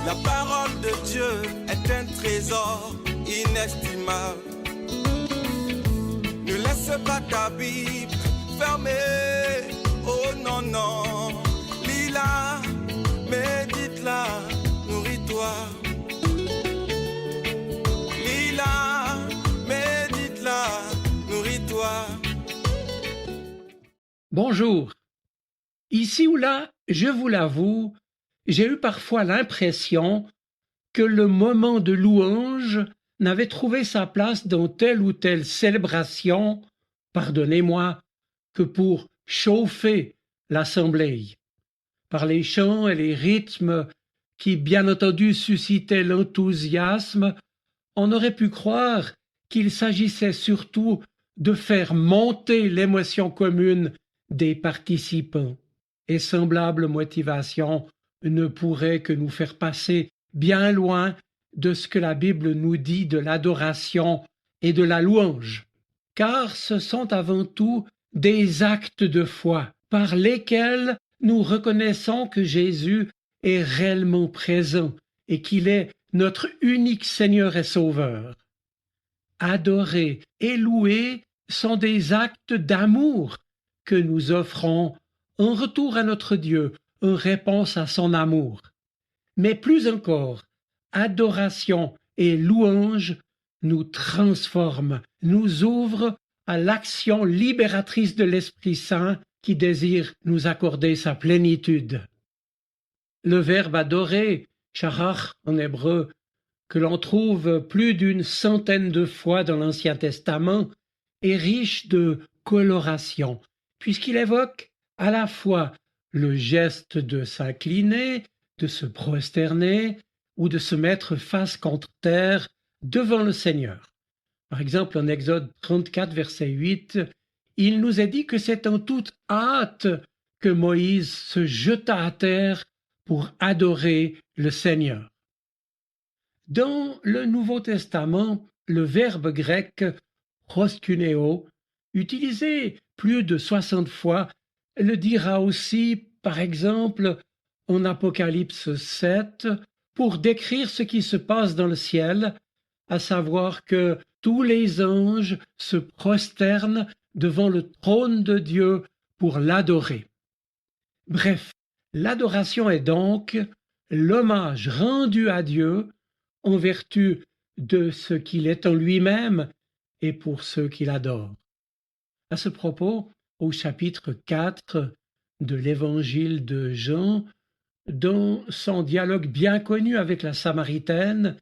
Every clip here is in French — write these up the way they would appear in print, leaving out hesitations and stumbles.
La parole de Dieu est un trésor inestimable. Ne laisse pas ta Bible fermée. Oh non, non. Lis-la, médite-la, nourris-toi. Lis-la, médite-la, nourris-toi. Bonjour. Ici ou là, je vous l'avoue, j'ai eu parfois l'impression que le moment de louange n'avait trouvé sa place dans telle ou telle célébration, pardonnez-moi, que pour chauffer l'assemblée. Par les chants et les rythmes qui, bien entendu, suscitaient l'enthousiasme, on aurait pu croire qu'il s'agissait surtout de faire monter l'émotion commune des participants. Et semblable motivation ne pourrait que nous faire passer bien loin de ce que la Bible nous dit de l'adoration et de la louange, car ce sont avant tout des actes de foi par lesquels nous reconnaissons que Jésus est réellement présent et qu'il est notre unique Seigneur et Sauveur. Adorer et louer sont des actes d'amour que nous offrons en retour à notre Dieu, en réponse à son amour. Mais plus encore, adoration et louange nous transforment, nous ouvrent à l'action libératrice de l'Esprit Saint qui désire nous accorder sa plénitude. Le verbe adorer, shachach en hébreu, que l'on trouve plus d'une centaine de fois dans l'Ancien Testament, est riche de coloration, puisqu'il évoque à la fois le geste de s'incliner, de se prosterner ou de se mettre face contre terre devant le Seigneur. Par exemple, en Exode 34, verset 8, il nous est dit que c'est en toute hâte que Moïse se jeta à terre pour adorer le Seigneur. Dans le Nouveau Testament, le verbe grec proskuneo, utilisé plus de 60 fois, le dira aussi, par exemple, en Apocalypse 7, pour décrire ce qui se passe dans le ciel, à savoir que tous les anges se prosternent devant le trône de Dieu pour l'adorer. Bref, l'adoration est donc l'hommage rendu à Dieu en vertu de ce qu'il est en lui-même et pour ceux qui l'adorent. À ce propos, au chapitre 4 de l'Évangile de Jean, dans son dialogue bien connu avec la Samaritaine,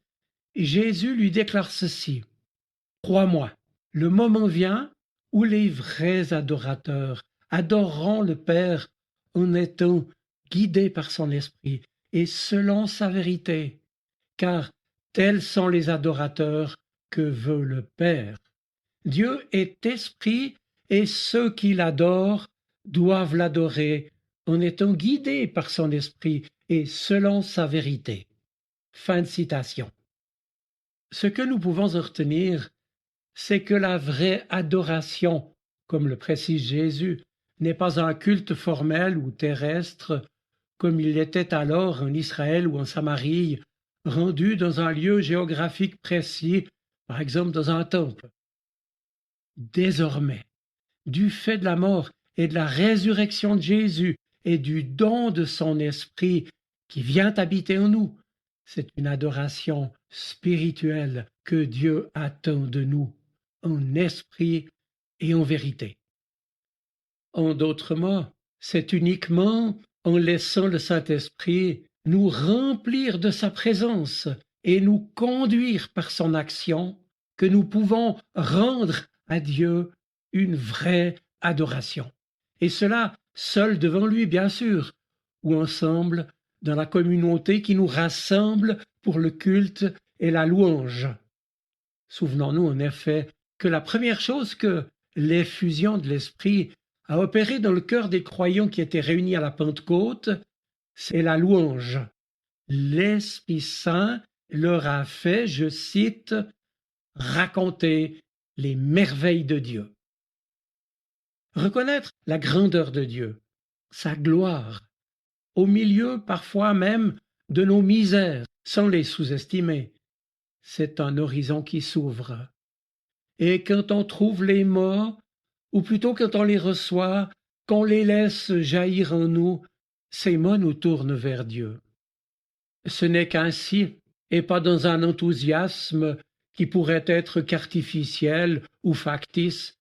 Jésus lui déclare ceci: « Crois-moi, le moment vient où les vrais adorateurs adoreront le Père en étant guidés par son esprit et selon sa vérité, car tels sont les adorateurs que veut le Père. Dieu est esprit et ceux qui l'adorent doivent l'adorer en étant guidés par son esprit et selon sa vérité. » Fin de citation. Ce que nous pouvons en retenir, c'est que la vraie adoration, comme le précise Jésus, n'est pas un culte formel ou terrestre, comme il l'était alors en Israël ou en Samarie, rendu dans un lieu géographique précis, par exemple dans un temple. Désormais, du fait de la mort et de la résurrection de Jésus et du don de son esprit qui vient habiter en nous, c'est une adoration spirituelle que Dieu attend de nous, en esprit et en vérité. En d'autres mots, c'est uniquement en laissant le Saint-Esprit nous remplir de sa présence et nous conduire par son action que nous pouvons rendre à Dieu une vraie adoration. Et cela seul devant lui, bien sûr, ou ensemble dans la communauté qui nous rassemble pour le culte et la louange. Souvenons-nous en effet que la première chose que l'effusion de l'Esprit a opéré dans le cœur des croyants qui étaient réunis à la Pentecôte, c'est la louange. L'Esprit Saint leur a fait, je cite, « raconter les merveilles de Dieu ». Reconnaître la grandeur de Dieu, sa gloire, au milieu parfois même de nos misères, sans les sous-estimer. C'est un horizon qui s'ouvre. Et quand on trouve les mots, ou plutôt quand on les reçoit, qu'on les laisse jaillir en nous, ces mots nous tournent vers Dieu. Ce n'est qu'ainsi, et pas dans un enthousiasme qui pourrait être qu'artificiel ou factice,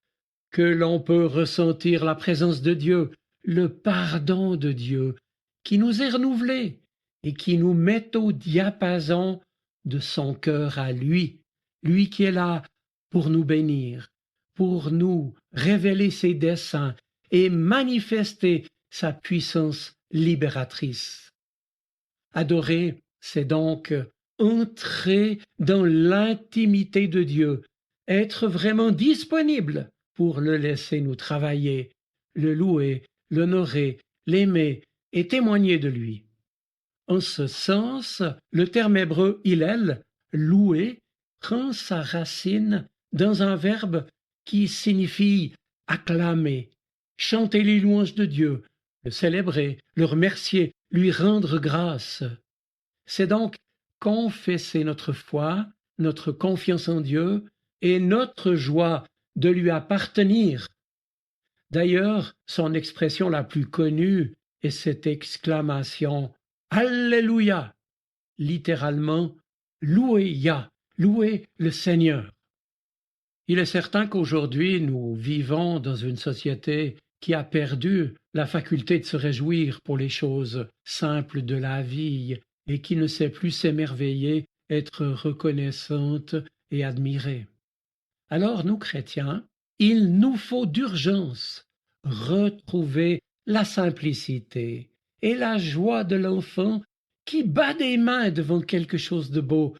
que l'on peut ressentir la présence de Dieu, le pardon de Dieu, qui nous est renouvelé et qui nous met au diapason de son cœur à lui, lui qui est là pour nous bénir, pour nous révéler ses desseins et manifester sa puissance libératrice. Adorer, c'est donc entrer dans l'intimité de Dieu, être vraiment disponible pour le laisser nous travailler, le louer, l'honorer, l'aimer et témoigner de lui. En ce sens, le terme hébreu Hillel, louer, prend sa racine dans un verbe qui signifie acclamer, chanter les louanges de Dieu, le célébrer, le remercier, lui rendre grâce. C'est donc confesser notre foi, notre confiance en Dieu et notre joie de lui appartenir. D'ailleurs, son expression la plus connue est cette exclamation « Alléluia », littéralement « Louez Yah », louez le Seigneur. Il est certain qu'aujourd'hui nous vivons dans une société qui a perdu la faculté de se réjouir pour les choses simples de la vie et qui ne sait plus s'émerveiller, être reconnaissante et admirée. Alors nous, chrétiens, il nous faut d'urgence retrouver la simplicité et la joie de l'enfant qui bat des mains devant quelque chose de beau,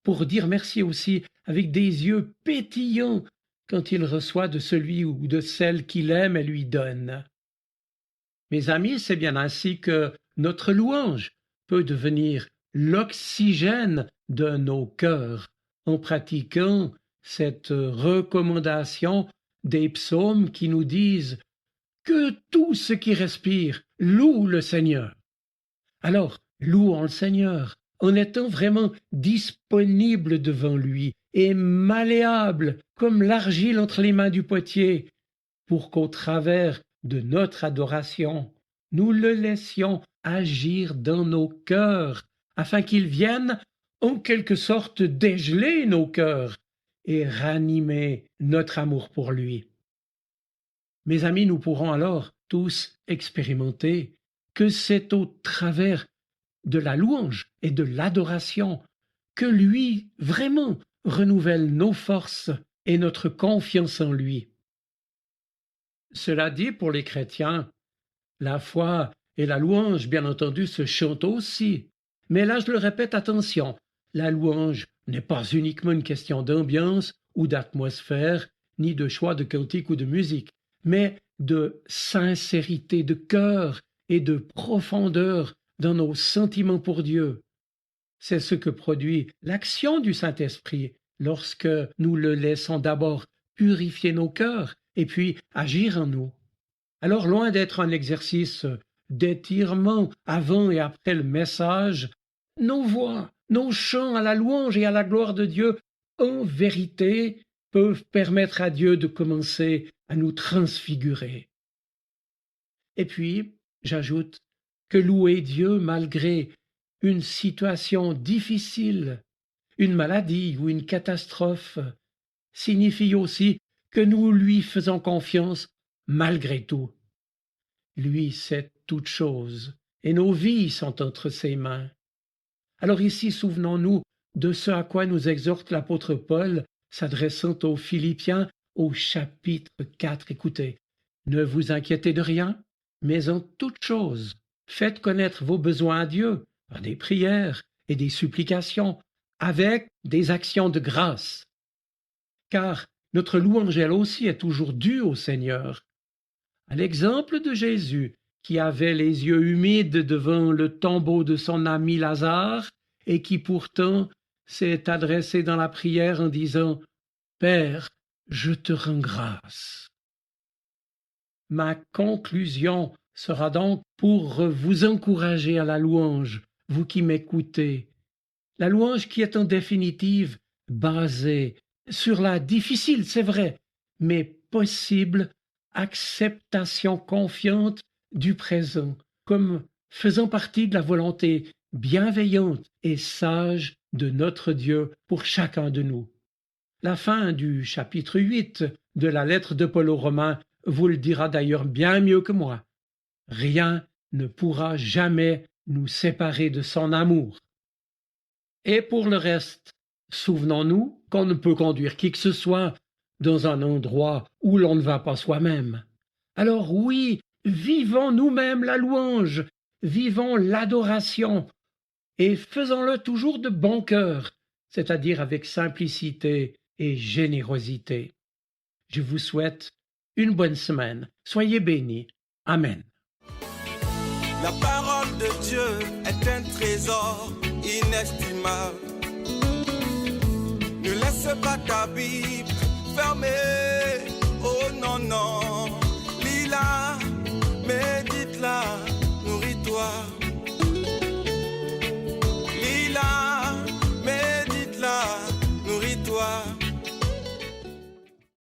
pour dire merci aussi avec des yeux pétillants quand il reçoit de celui ou de celle qu'il aime et lui donne. Mes amis, c'est bien ainsi que notre louange peut devenir l'oxygène de nos cœurs en pratiquant cette recommandation des psaumes qui nous disent que tout ce qui respire loue le Seigneur. Alors, louons le Seigneur en étant vraiment disponible devant lui et malléable comme l'argile entre les mains du potier, pour qu'au travers de notre adoration, nous le laissions agir dans nos cœurs, afin qu'il vienne en quelque sorte dégeler nos cœurs et ranimer notre amour pour lui. Mes amis, nous pourrons alors tous expérimenter que c'est au travers de la louange et de l'adoration que lui vraiment renouvelle nos forces et notre confiance en lui. Cela dit, pour les chrétiens, la foi et la louange, bien entendu, se chantent aussi. Mais là, je le répète, attention, la louange n'est pas uniquement une question d'ambiance ou d'atmosphère, ni de choix de cantique ou de musique, mais de sincérité de cœur et de profondeur dans nos sentiments pour Dieu. C'est ce que produit l'action du Saint-Esprit lorsque nous le laissons d'abord purifier nos cœurs et puis agir en nous. Alors, loin d'être un exercice d'étirement avant et après le message, nos voix, nos chants à la louange et à la gloire de Dieu, en vérité, peuvent permettre à Dieu de commencer à nous transfigurer. Et puis, j'ajoute que louer Dieu malgré une situation difficile, une maladie ou une catastrophe, signifie aussi que nous lui faisons confiance malgré tout. Lui sait toutes choses, et nos vies sont entre ses mains. Alors ici, souvenons-nous de ce à quoi nous exhorte l'apôtre Paul, s'adressant aux Philippiens au chapitre 4. Écoutez, « Ne vous inquiétez de rien, mais en toute chose, faites connaître vos besoins à Dieu par des prières et des supplications, avec des actions de grâce. Car notre louange, elle aussi, est toujours due au Seigneur. À l'exemple de Jésus, qui avait les yeux humides devant le tombeau de son ami Lazare, et qui pourtant s'est adressé dans la prière en disant « Père, je te rends grâce ». Ma conclusion sera donc pour vous encourager à la louange, vous qui m'écoutez. La louange qui est en définitive basée sur la difficile, c'est vrai, mais possible acceptation confiante du présent, comme faisant partie de la volonté bienveillante et sage de notre Dieu pour chacun de nous. La fin du chapitre 8 de la lettre de Paul aux Romains vous le dira d'ailleurs bien mieux que moi. Rien ne pourra jamais nous séparer de son amour. Et pour le reste, souvenons-nous qu'on ne peut conduire qui que ce soit dans un endroit où l'on ne va pas soi-même. Alors oui, vivons nous-mêmes la louange, vivons l'adoration, et faisons-le toujours de bon cœur, c'est-à-dire avec simplicité et générosité. Je vous souhaite une bonne semaine. Soyez bénis. Amen. La parole de Dieu est un trésor inestimable. Ne laisse pas ta Bible fermée.